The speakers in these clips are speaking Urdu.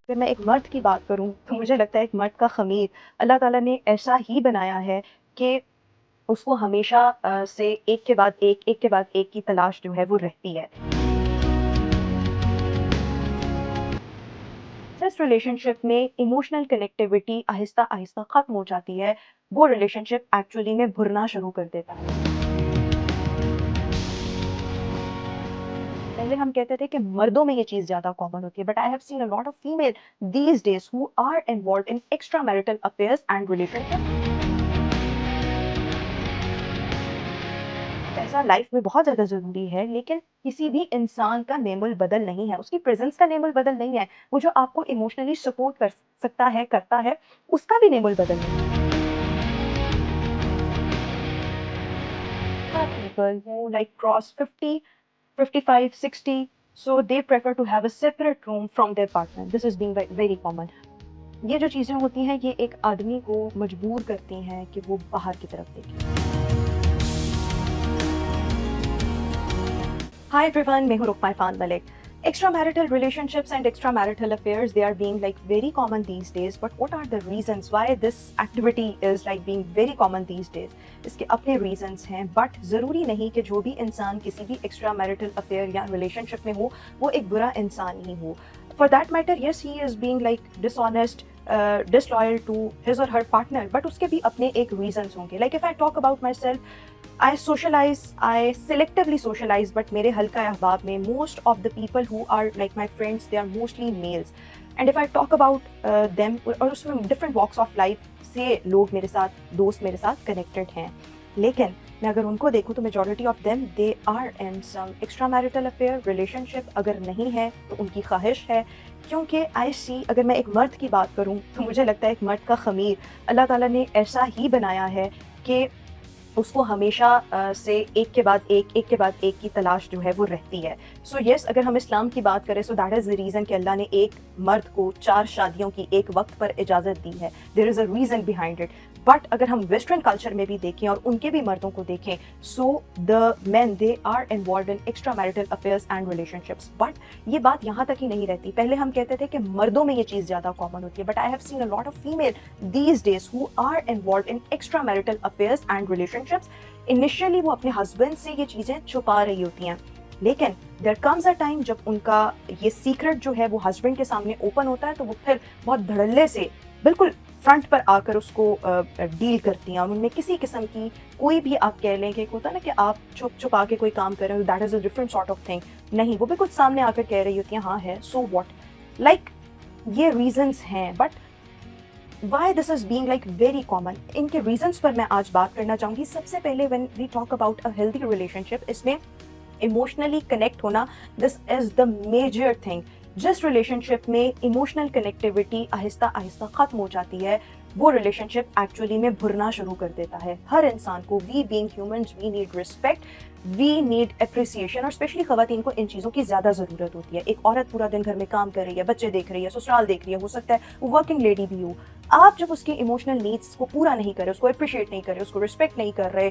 اگر میں ایک مرد کی بات کروں تو مجھے لگتا ہے ایک مرد کا خمیر اللہ تعالیٰ نے ایسا ہی بنایا ہے کہ اس کو ہمیشہ سے ایک کے بعد ایک کے بعد ایک کی تلاش جو ہے وہ رہتی ہے. جس ریلیشن شپ میں ایموشنل کنیکٹیوٹی آہستہ آہستہ ختم ہو جاتی ہے وہ ریلیشن شپ ایکچولی میں بھرنا شروع کر دیتا ہے. پہلے ہم کہتے تھے کہ مردوں میں یہ چیز زیادہ کامن ہوتی ہے but I have seen a lot of female these days who are involved in extra marital affairs and relationship. پیسہ لائف میں بہت زیادہ ضروری ہے لیکن کسی بھی انسان کا نیم البدل نہیں ہے, اس کی پریزنس کا نیم البدل نہیں ہے. وہ جو آپ کو ایموشنلی سپورٹ کر سکتا ہے کرتا ہے اس کا بھی نیم البدل نہیں ہے. People who like cross 50, 55, 60, so they prefer to have a separate room from their partner. This is being very common. یہ جو چیزیں ہوتی ہیں یہ ایک آدمی کو مجبور کرتی ہیں کہ وہ باہر کی طرف دیکھیں. Hi everyone, میں ہوں رقمہ عرفان ملک. Extramarital relationships and extramarital affairs, they are being like very common these days. But what are the reasons why this activity is like being very common these days? اس کے اپنے reasons ہیں, but ضروری نہیں کہ جو بھی انسان کسی بھی extramarital affair یا relationship میں ہو وہ ایک برا انسان ہی ہو. For that matter, yes, he is being like dishonest, disloyal to his or her partner, but اس کے بھی اپنے ایک reasons ہوں گے. Like if I talk about myself, I selectively socialize, but میرے حلقہ احباب میں most of the people who are like my friends, they are mostly males. And if I talk about them, اور اس میں different walks of life سے لوگ میرے ساتھ, دوست میرے ساتھ connected ہیں. لیکن میں اگر ان کو دیکھوں تو majority of them, they are in some extramarital affair, relationship اگر نہیں ہے تو ان کی خواہش ہے. کیونکہ I see, اگر میں ایک مرد کی بات کروں تو مجھے لگتا ہے ایک مرد کا خمیر اللہ تعالیٰ نے ایسا ہی بنایا ہے کہ اس کو ہمیشہ سے ایک کے بعد ایک کی تلاش جو ہے وہ رہتی ہے. سو یس, اگر ہم اسلام کی بات کریں so that is the reason کہ اللہ نے ایک مرد کو 4 شادیوں کی ایک وقت پر اجازت دی ہے. There is a reason behind it. But اگر ہم ویسٹرن کلچر میں بھی دیکھیں اور ان کے بھی مردوں کو دیکھیں, so the men they are involved in extra marital affairs and relationships. But یہ بات یہاں تک ہی نہیں رہتی. پہلے ہم کہتے تھے کہ مردوں میں یہ چیز زیادہ کامن ہوتی ہے but I have seen a lot of female these days who are involved in extra marital affairs and relationships. Initially وہ اپنے ہسبینڈ سے یہ چیزیں چھپا رہی ہوتی ہیں, لیکن دیر کمز اے ٹائم جب ان کا یہ سیکرٹ جو ہے وہ ہسبینڈ کے سامنے اوپن ہوتا ہے تو وہ پھر بہت دھڑلے سے بالکل فرنٹ پر آ کر اس کو ڈیل کرتی ہیں. اور ان میں کسی قسم کی کوئی بھی آپ کہہ لیں کہ ہوتا ہے نا کہ آپ چھپ چھپا کے کوئی کام کر رہے ہو, that is a different sort of thing. نہیں, وہ بالکل سامنے آ کر کہہ رہی ہوتی ہیں ہاں ہے, سو واٹ. لائک یہ ریزنس ہیں, but why this is being like very common. ان کے reasons پر میں آج بات کرنا چاہوں گی. سب سے پہلے when we talk about a healthy relationship, اس میں emotionally connect ہونا, this is the major thing. جس ریلیشن میں ایموشنل کنیکٹیوٹی آہستہ آہستہ ختم ہو جاتی ہے وہ ریلیشن شپ ایکچولی میں بھرنا شروع کر دیتا ہے. ہر انسان کو, we being humans, we need respect, we need appreciation, اور اسپیشلی خواتین کو ان چیزوں کی زیادہ ضرورت ہوتی ہے. ایک عورت پورا دن گھر میں کام کر رہی ہے, بچے دیکھ رہی ہے, سسرال دیکھ رہی ہے, ہو سکتا ہے وہ ورکنگ لیڈی بھی ہو. آپ جب اس کے ایموشنل نیڈس کو پورا نہیں کر رہے, اس کو اپریشیٹ نہیں کر رہے, اس کو ریسپیکٹ نہیں کر رہے,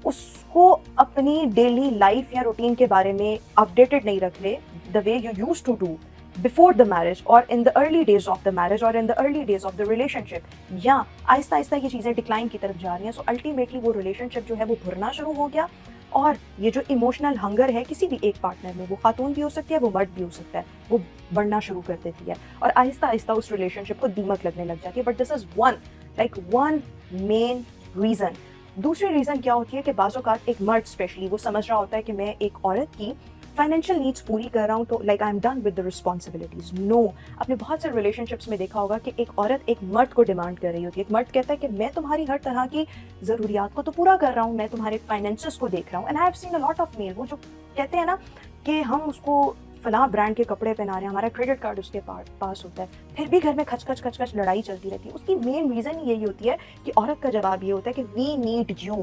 اس کو اپنی ڈیلی لائف یا روٹین کے بارے میں اپڈیٹڈ نہیں رکھ رہے the way you use to do before the marriage or in the early days of the marriage or in the early days of the relationship, یا آہستہ آہستہ یہ چیزیں ڈکلائن کی طرف جا رہی ہیں. سو الٹیمیٹلی وہ ریلیشن شپ جو ہے وہ بھرنا شروع ہو گیا. اور یہ جو ایموشنل ہنگر ہے کسی بھی ایک پارٹنر میں, وہ خاتون بھی ہو سکتی ہے, وہ مرد بھی ہو سکتا ہے, وہ بڑھنا شروع کر دیتی ہے اور آہستہ آہستہ اس ریلیشن شپ کو دیمک لگنے لگ جاتی ہے. But this is one main reason. دوسری ریزن کیا ہوتی ہے کہ بعض اوقات ایک مرد اسپیشلی وہ سمجھ رہا ہوتا ہے کہ میں ایک عورت کی فائنینشیل نیڈس پوری کر رہا ہوں تو like I am done with the responsibilities. No, آپ نے بہت سے ریلیشن شپس میں دیکھا ہوگا کہ ایک عورت ایک مرد کو ڈیمانڈ کر رہی ہوتی ہے. ایک مرد کہتا ہے کہ میں تمہاری ہر طرح کی ضروریات کو تو پورا کر رہا ہوں, میں تمہارے فائنینسز کو دیکھ رہا ہوں. And I have seen a lot of male, وہ جو کہتے ہیں نا کہ ہم اس کو فلاں برانڈ کے کپڑے پہنا رہے ہیں, ہمارا کریڈٹ کارڈ اس کے پاس ہوتا ہے, پھر بھی گھر میں کھچ کھچ لڑائی چلتی رہتی ہے. اس کی مین ریزن یہی ہوتی ہے کہ عورت کا جواب یہ ہوتا ہے کہ وی نیڈ یو.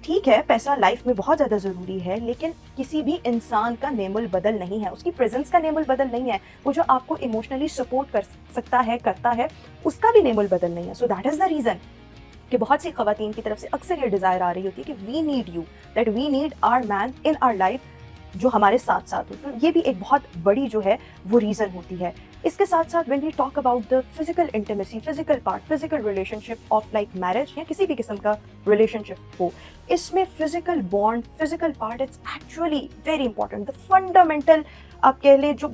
ٹھیک ہے, پیسہ لائف میں بہت زیادہ ضروری ہے لیکن کسی بھی انسان کا نیم البدل نہیں ہے, اس کی پریزنس کا نیم البدل نہیں ہے. وہ جو آپ کو ایموشنلی سپورٹ کر سکتا ہے کرتا ہے اس کا بھی نیم البدل نہیں ہے. So that is the reason کہ بہت سی خواتین کی طرف سے اکثر یہ ڈیزائر آ رہی ہوتی ہے کہ we need you, that we need our man in our life جو ہمارے ساتھ ساتھ ہو. تو یہ بھی ایک بہت بڑی جو ہے وہ ریزن ہوتی ہے. اس کے ساتھ ساتھ when we talk about the physical intimacy, physical part, physical relationship of like marriage یا کسی بھی قسم کا relationship ہو, اس میں physical bond, physical part it's actually very important. The fundamental آپ کہہ لیں جو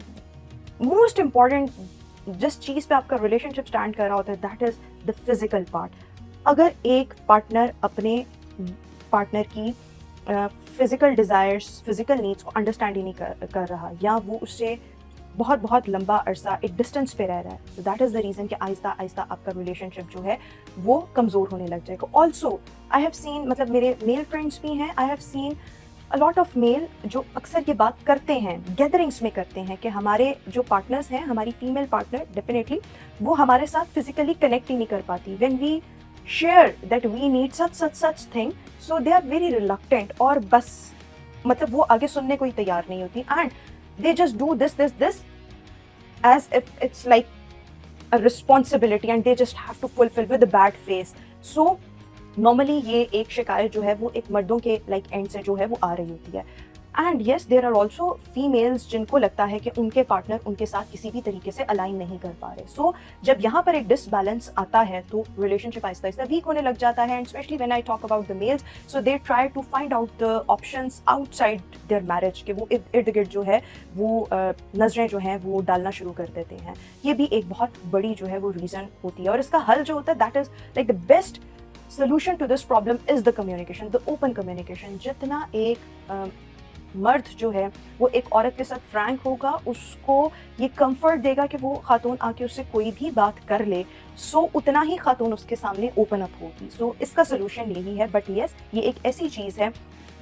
موسٹ امپورٹنٹ جس چیز پہ آپ کا ریلیشن شپ اسٹینڈ کر رہا ہوتا ہے that is the physical part. اگر ایک پارٹنر اپنے پارٹنر کی فزیکل ڈیزائرس, فزیکل نیڈس کو انڈرسٹینڈ ہی نہیں کر رہا, یا وہ اس سے بہت بہت لمبا عرصہ ایک ڈسٹینس پہ رہ رہا ہے, تو دیٹ از دا ریزن کہ آہستہ آہستہ آپ کا ریلیشن شپ جو ہے وہ کمزور ہونے لگ جائے گا. آلسو آئی ہیو سین, مطلب میرے میل فرینڈس بھی ہیں, آئی have scene a lot of male جو اکثر یہ بات کرتے ہیں, گیدرنگس میں کرتے ہیں کہ ہمارے جو پارٹنرس ہیں, ہماری فیمیل پارٹنر ڈیفینیٹلی وہ ہمارے ساتھ فزیکلی کنیکٹ ہی نہیں کر پاتی. when we share that we need such thing, so they are very reluctant, اور بس مطلب وہ آگے سننے کو ہی تیار نہیں ہوتی, and they just do this as if it's like a responsibility and they just have to fulfill with a bad face. So normally یہ ایک شکایت جو ہے وہ ایک مردوں کے لائک اینڈ سے جو ہے وہ آ رہی ہوتی ہے. And yes there are also families جن کو لگتا ہے کہ ان کے پارٹنر ان کے ساتھ کسی بھی طریقے سے الائن نہیں کر پا رہے. سو جب یہاں پر ایک ڈس بیلنس آتا ہے تو ریلیشن شپ آہستہ آہستہ ویک ہونے لگ جاتا ہے. And especially when I talk about the males, so they try to find out the options outside their marriage, کہ وہ ارد گرد جو ہے وہ نظریں جو ہیں وہ ڈالنا شروع کر دیتے ہیں. یہ بھی ایک بہت بڑی جو ہے وہ ریزن ہوتی ہے, اور اس کا حل جو ہوتا ہے that is like the best solution to this problem is the communication, the open communication. جتنا ایک مرد جو ہے وہ ایک عورت کے ساتھ فرینک ہوگا, اس کو یہ کمفرٹ دے گا کہ وہ خاتون آ کے اس سے کوئی بھی بات کر لے, سو اتنا ہی خاتون اس کے سامنے اوپن اپ ہوگی. سو اس کا سلوشن یہی ہے. بٹ یس یہ ایک ایسی چیز ہے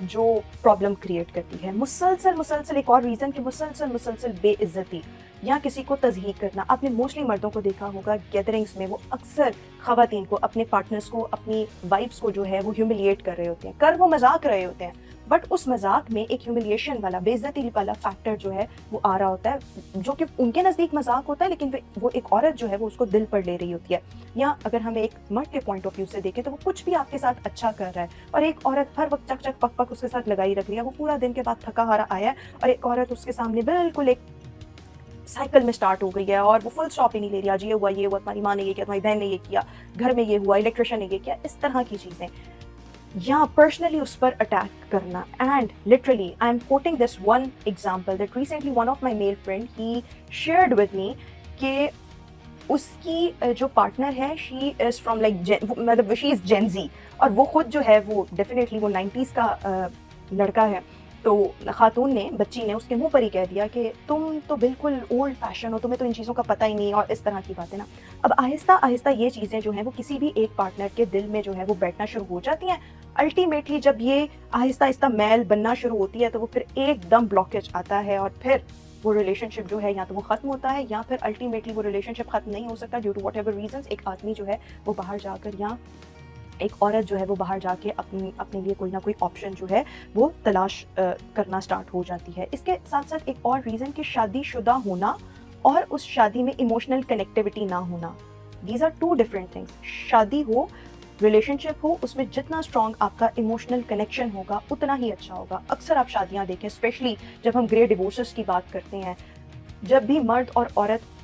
جو پرابلم کریٹ کرتی ہے. مسلسل ایک اور ریزن کہ مسلسل بے عزتی یا کسی کو تضحیق کرنا. آپ نے موسٹلی مردوں کو دیکھا ہوگا گیدرنگس میں, وہ اکثر خواتین کو, اپنے پارٹنرس کو, اپنی وائفس کو جو ہے وہ ہیوملیٹ کر رہے ہوتے ہیں, وہ مذاق رہے ہوتے ہیں, بٹ اس مذاق میں ایک ہیوملیشن والا, بے عزتی والا فیکٹر جو ہے وہ آ رہا ہوتا ہے, جو کہ ان کے نزدیک مذاق ہوتا ہے لیکن وہ ایک عورت جو ہے وہ اس کو دل پر لے رہی ہوتی ہے. یا اگر ہمیں ایک مرد کے پوائنٹ آف ویو سے دیکھیں تو وہ کچھ بھی آپ کے ساتھ اچھا کر رہا ہے, اور ایک عورت ہر وقت چک پک اس کے ساتھ لگائی رکھ رہی ہے, وہ پورا دن کے بعد تھکا ہارا آیا ہے, اور ایک عورت اس کے سامنے بالکل ایک سائیکل میں اسٹارٹ ہو گئی ہے اور وہ فل اسٹاپ ہی نہیں لے رہی, آج یہ ہوا, تمہاری ماں نے یہ کیا, تمہاری بہن نے یہ کیا, گھر میں یہ ہوا, الیکٹریشین نے یہ کیا, اس طرح کی چیزیں, یا پرسنلی اس پر اٹیک کرنا. And literally I am quoting this one example that recently one of my male friend he shared with me کہ اس کی جو پارٹنر ہے شی از فرام لائک مطلب شی از جین زی, اور وہ خود جو ہے وہ ڈیفینیٹلی وہ 90s کا لڑکا ہے. تو خاتون نے, بچی نے اس کے منہ پر ہی کہہ دیا کہ تم تو بالکل اولڈ فیشن ہو, تمہیں تو ان چیزوں کا پتہ ہی نہیں, اور اس طرح کی باتیں نا. اب آہستہ آہستہ یہ چیزیں جو ہیں وہ کسی بھی ایک پارٹنر کے دل میں جو ہے وہ بیٹھنا شروع ہو جاتی ہیں. الٹیمیٹلی جب یہ آہستہ آہستہ میل بننا شروع ہوتی ہے تو وہ پھر ایک دم بلاکیج آتا ہے, اور پھر وہ ریلیشن شپ جو ہے یا تو وہ ختم ہوتا ہے, یا پھر الٹیمیٹلی وہ ریلیشن شپ ختم نہیں ہو سکتا due to whatever reasons. ایک آدمی جو ہے وہ باہر جا کر, یا ایک عورت جو ہے وہ باہر جا کے اپنے لیے کوئی نہ کوئی آپشن جو ہے وہ تلاش کرنا سٹارٹ ہو جاتی ہے. اس کے ساتھ ساتھ ایک اور ریزن کہ شادی شدہ ہونا اور اس شادی میں ایموشنل کنیکٹیوٹی نہ ہونا, these are two different things. شادی ہو, ریلیشن شپ ہو, اس میں جتنا اسٹرانگ آپ کا ایموشنل کنیکشن ہوگا اتنا ہی اچھا ہوگا. اکثر آپ شادیاں دیکھیں, اسپیشلی جب ہم گرے ڈیورسز کی بات کرتے ہیں, جب بھی مرد اور عورت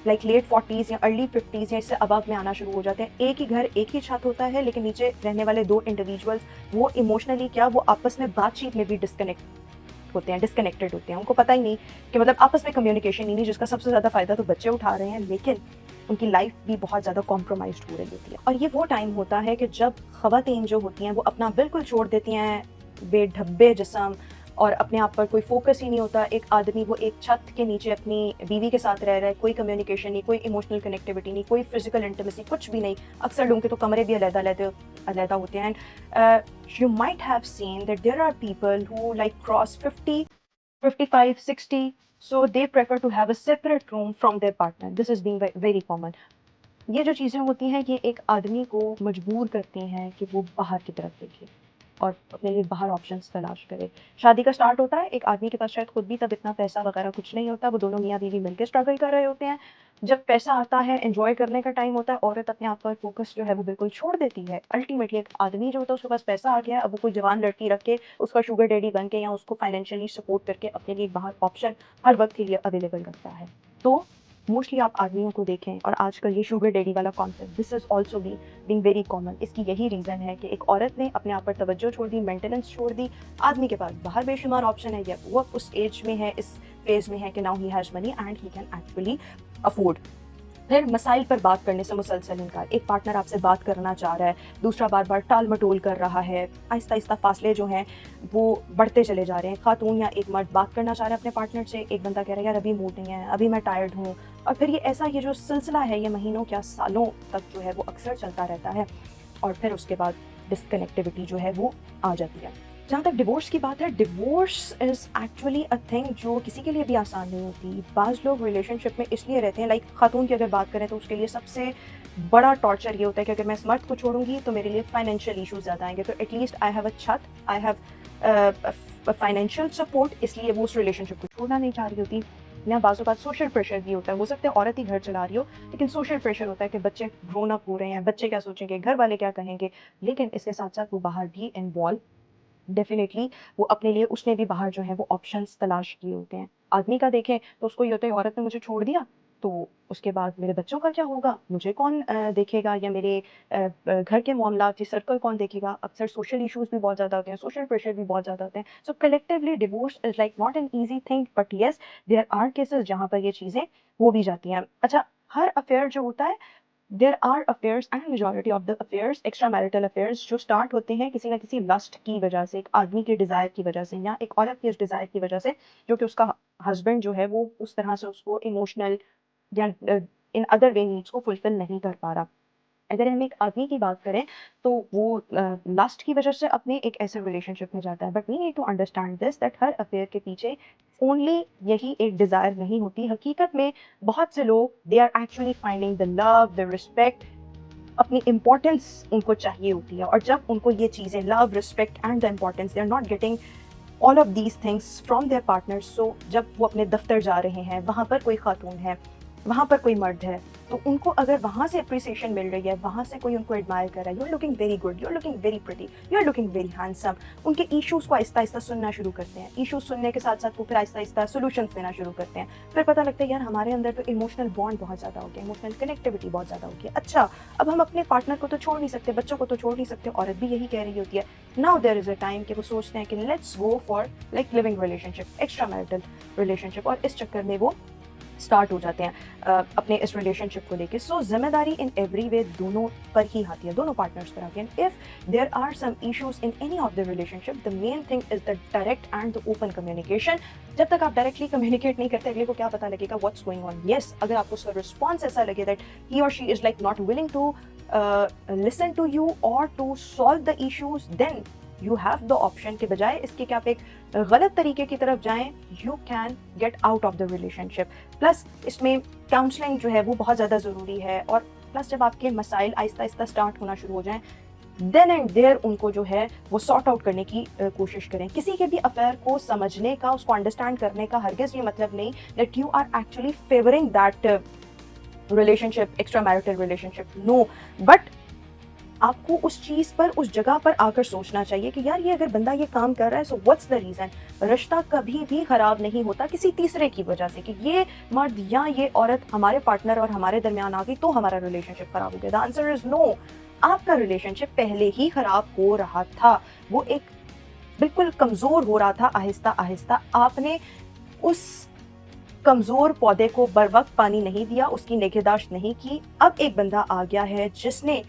لائک لیٹ 40s یا ارلی 50s یا اس سے ابو میں آنا شروع ہو جاتے ہیں, ایک ہی گھر, ایک ہی چھت ہوتا ہے, لیکن نیچے رہنے والے دو انڈیویجولس وہ ایموشنلی کیا, وہ آپس میں بات چیت میں بھی ڈسکنیکٹڈ ہوتے ہیں. ان کو پتہ ہی نہیں کہ مطلب آپس میں کمیونیکیشن ہی نہیں, جس کا سب سے زیادہ فائدہ تو بچے اٹھا رہے ہیں, لیکن ان کی لائف بھی بہت زیادہ کمپرومائزڈ ہو رہی ہوتی ہے. اور یہ وہ ٹائم ہوتا ہے کہ جب خواتین جو ہوتی ہیں وہ اپنا بالکل چھوڑ دیتی ہیں, بے ڈھبے جسم, اور اپنے آپ پر کوئی فوکس ہی نہیں ہوتا. ایک آدمی وہ ایک چھت کے نیچے اپنی بیوی کے ساتھ رہ رہا ہے, کوئی کمیونیکیشن نہیں, کوئی ایموشنل کنیکٹیوٹی نہیں, کوئی فزیکل انٹیمیسی, کچھ بھی نہیں. اکثر لوگوں کے تو کمرے بھی علیحدہ ہوتے ہیں. And you might have seen that there are people who like cross 50, 55, 60, so they prefer to have a separate room from their partner. This is being very common. یہ جو چیزیں ہوتی ہیں یہ ایک آدمی کو مجبور کرتی ہیں کہ وہ باہر کی طرف دیکھے. اور اپنے لیے باہر آپشنس تلاش کرے. شادی کا اسٹارٹ ہوتا ہے، ایک آدمی کے پاس شاید خود بھی تب اتنا پیسہ وغیرہ کچھ نہیں ہوتا، وہ دونوں میاں بیوی مل کے اسٹرگل کر رہے ہوتے ہیں. جب پیسہ آتا ہے، انجوائے کرنے کا ٹائم ہوتا ہے، عورت اپنے آپ پر فوکس جو ہے وہ بالکل چھوڑ دیتی ہے. الٹیمیٹلی ایک آدمی جو ہوتا ہے اس کے پاس پیسہ آ گیا، اب وہ کوئی جوان لڑکی رکھ کے اس کا شوگر ڈیڈی بن کے یا اس کو فائنینشلی سپورٹ کر کے اپنے لیے باہر آپشن ہر وقت کے لیے اویلیبل رکھتا ہے. تو موسٹلی آپ آدمیوں کو دیکھیں، اور آج کل یہ شوگر ڈیڈی والا concept this is also being very common. اس کی یہی ریزن ہے کہ ایک عورت نے اپنے آپ پر توجہ چھوڑ دی، مینٹیننس چھوڑ دی. آدمی کے پاس باہر بے شمار آپشن ہے، یا وہ اس ایج میں ہے، اس فیز میں ہے کہ now he has money and he can actually afford. پھر مسائل پر بات کرنے سے مسلسل انکار. ایک پارٹنر آپ سے بات کرنا چاہ رہا ہے، دوسرا بار بار ٹال مٹول کر رہا ہے، آہستہ آہستہ فاصلے جو ہیں وہ بڑھتے چلے جا رہے ہیں. خاتون یا ایک مرد بات کرنا چاہ رہا ہے اپنے پارٹنر سے، ایک بندہ کہہ رہا ہے یار ابھی موڈ نہیں ہے، ابھی میں ٹائرڈ ہوں. اور پھر یہ جو سلسلہ ہے یہ مہینوں کیا سالوں تک جو ہے وہ اکثر چلتا رہتا ہے، اور پھر اس کے بعد ڈسکنیکٹیوٹی جو ہے وہ آ جاتی ہے. جہاں تک ڈیورس کی بات ہے، divorce is actually a thing جو کسی کے لیے بھی آسان نہیں ہوتی. بعض لوگ ریلیشن شپ میں اس لیے رہتے ہیں، لائک خاتون کی اگر بات کریں تو اس کے لیے سب سے بڑا ٹارچر یہ ہوتا ہے کہ اگر میں اس مرد کو چھوڑوں گی تو میرے لیے فائنینشیل ایشوز زیادہ آئیں گے، تو at least I have a چھت، آئی ہیو فائنینشیل سپورٹ. اس لیے وہ اس ریلیشن شپ کو چھوڑنا نہیں چاہ رہی ہوتی. یا بعض اوقات سوشل پریشر بھی ہوتا ہے، ہو سکتا ہے عورت ہی گھر چلا رہی ہو لیکن سوشل پریشر ہوتا ہے کہ بچے گرون اپ ہو رہے ہیں، بچے کیا سوچیں گے، گھر والے کیا کہیں گے. لیکن اس کے ساتھ ساتھ وہ باہر بھی انوالو ڈیفینیٹلی وہ اپنے لیے اس نے بھی باہر جو ہے وہ آپشنس تلاش کیے ہوتے ہیں. آدمی کا دیکھیں تو اس کو یہ ہوتا ہے عورت نے مجھے چھوڑ دیا تو اس کے بعد میرے بچوں کا کیا ہوگا، مجھے کون دیکھے گا، یا میرے گھر کے معاملات، یہ سرکل کون دیکھے گا. اکثر سوشل ایشوز بھی بہت زیادہ ہوتے ہیں، سوشل پریشر بھی بہت زیادہ ہوتے ہیں. So collectively divorce is like not an easy thing, but yes there are cases جہاں پر یہ چیزیں ہو بھی جاتی ہیں. اچھا، ہر افیئر جو ہوتا ہے there are affairs and majority of the affairs extra marital affairs جو start ہوتے ہیں کسی نہ کسی lust کی وجہ سے، ایک آدمی کے ڈیزائر کی وجہ سے، یا ایک عورت کے اس ڈیزائر کی وجہ سے جو کہ اس کا ہسبینڈ جو ہے وہ اس طرح سے اس کو ایموشنل یا ان ادر وے نیڈس کو فلفل نہیں کر پا رہا. اگر ہم ایک آدمی کی بات کریں تو وہ لاسٹ کی وجہ سے اپنے ایک ایسے ریلیشن شپ میں جاتا ہے. But we need to understand this that ہر افیئر کے پیچھے اونلی یہی ایک ڈیزائر نہیں ہوتی. حقیقت میں بہت سے لوگ they are actually finding the love, the respect, اپنی امپورٹنس ان کو چاہیے ہوتی ہے. اور جب ان کو یہ چیزیں love, respect and the importance they are not getting all of these things from their partners. So جب وہ اپنے دفتر جا رہے ہیں، وہاں پر کوئی خاتون ہے، وہاں پر کوئی مرد ہے، تو ان کو اگر وہاں سے اپریسیشن مل رہی ہے، وہاں سے کوئی ان کو ایڈمائر کر رہا ہے، you are looking very good, you are looking very pretty, you are looking very handsome, ان کے ایشوز کو آہستہ آہستہ سننا شروع کرتے ہیں. ایشوز سننے کے ساتھ ساتھ وہ پھر آہستہ آہستہ سولوشنس دینا شروع کرتے ہیں. پھر پتہ لگتا ہے یار ہمارے اندر تو ایموشنل بانڈ بہت زیادہ ہو گیا، ایموشنل کنیکٹیوٹی بہت زیادہ ہو گیا. اچھا، اب ہم اپنے پارٹنر کو تو چھوڑ نہیں سکتے، بچوں کو تو چھوڑ نہیں سکتے. عورت بھی یہی کہہ رہی ہوتی ہے. Now there is a time کہ وہ سوچتے ہیں کہ let's go for like living relationship, extra marital relationship، اور اس چکر میں وہ اسٹارٹ ہو جاتے ہیں اپنے اس ریلیشن شپ کو لے کے. سو ذمہ داری ان ایوری وے دونوں پر ہی آتی ہے، دونوں پارٹنرس پر آتی ہے. If there are some issues in any of the relationship, the main thing is the direct and the open communication. جب تک آپ ڈائریکٹلی کمیونیکیٹ نہیں کرتے، اگلے کو کیا پتہ لگے گا واٹس گوئنگ آن. یس، اگر آپ کو اس کا رسپانس ایسا لگے دیٹ ہی اور she is like not willing to listen to you or to solve the issues, then you have the option کہ بجائے اس کے کہ آپ ایک غلط طریقے کی طرف جائیں، you can get out of the relationship. Plus اس میں کاؤنسلنگ جو ہے وہ بہت زیادہ ضروری ہے. اور پلس جب آپ کے مسائل آہستہ آہستہ اسٹارٹ ہونا شروع ہو جائیں، دین اینڈ دیر ان کو جو ہے وہ سارٹ آؤٹ کرنے کی کوشش کریں. کسی کے بھی افیئر کو سمجھنے کا، اس کو انڈرسٹینڈ کرنے کا ہرگز یہ مطلب نہیں that you are actually favouring that relationship, extra marital relationship. No, but آپ کو اس چیز پر، اس جگہ پر آ کر سوچنا چاہیے کہ یار یہ اگر بندہ یہ کام کر رہا ہے، سو واٹس دا ریزن. رشتہ کبھی بھی خراب نہیں ہوتا کسی تیسرے کی وجہ سے کہ یہ مرد یا یہ عورت ہمارے پارٹنر اور ہمارے درمیان آ گئی تو ہمارا ریلیشن شپ خراب ہو گیا. دا آنسر از نو. آپ کا ریلیشن شپ پہلے ہی خراب ہو رہا تھا، وہ ایک بالکل کمزور ہو رہا تھا. آہستہ آہستہ آپ نے اس کمزور پودے کو بر وقت پانی نہیں دیا، اس کی نگہداشت نہیں کی. اب ایک بندہ آ گیا ہے جس نے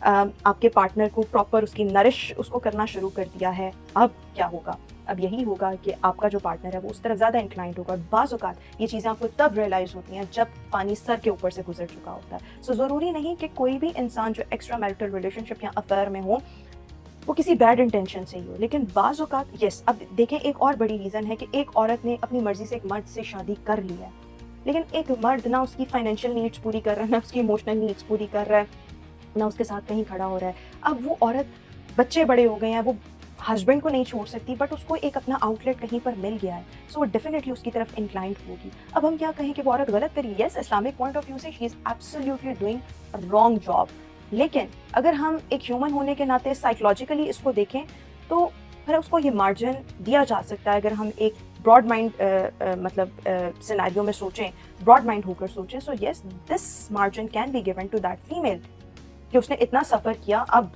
آپ کے پارٹنر کو پراپر اس کی نرش اس کو کرنا شروع کر دیا ہے. اب کیا ہوگا؟ اب یہی ہوگا کہ آپ کا جو پارٹنر ہے وہ اس طرف زیادہ انکلائنڈ ہوگا. بعض اوقات یہ چیزیں آپ کو تب ریئلائز ہوتی ہیں جب پانی سر کے اوپر سے گزر چکا ہوتا ہے. سو ضروری نہیں کہ کوئی بھی انسان جو ایکسٹرا میرٹل ریلیشن شپ یا افیئر میں ہو وہ کسی بیڈ انٹینشن سے ہی ہو. لیکن بعض اوقات یس، اب دیکھیں ایک اور بڑی ریزن ہے کہ ایک عورت نے اپنی مرضی سے ایک مرد سے شادی کر لی ہے، لیکن ایک مرد نہ اس کی فائنینشیل نیڈس پوری کر رہا ہے، نہ اس کی ایموشنل نیڈس پوری کر رہا ہے، نہ اس کے ساتھ کہیں کھڑا ہو رہا ہے. اب وہ عورت، بچے بڑے ہو گئے ہیں، وہ ہسبینڈ کو نہیں چھوڑ سکتی بٹ اس کو ایک اپنا آؤٹ لیٹ کہیں پر مل گیا ہے, سو وہ ڈیفینیٹلی اس کی طرف انکلائنڈ ہوگی. اب ہم کیا کہیں کہ وہ عورت غلط کری, یس اسلامک پوائنٹ آف ویو سے she is absolutely doing wrong job, لیکن اگر ہم ایک ہیومن ہونے کے ناطے سائیکولوجیکلی اس کو دیکھیں تو پھر اس کو یہ مارجن دیا جا سکتا ہے. اگر ہم ایک براڈ مائنڈ مطلب سیناریو میں سوچیں, براڈ مائنڈ ہو کر سوچیں, so yes this margin can be given to that female کہ اس نے اتنا سفر کیا, اب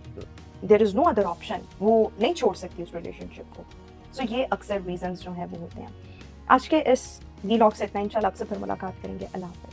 دیر از نو ادر آپشن, وہ نہیں چھوڑ سکتی اس ریلیشن شپ کو. سو یہ اکثر ریزنس جو ہیں وہ ہوتے ہیں. آج کے اس ویلاگ سے اتنا, انشاءاللہ آپ سے پھر ملاقات کریں گے. اللہ حافظ.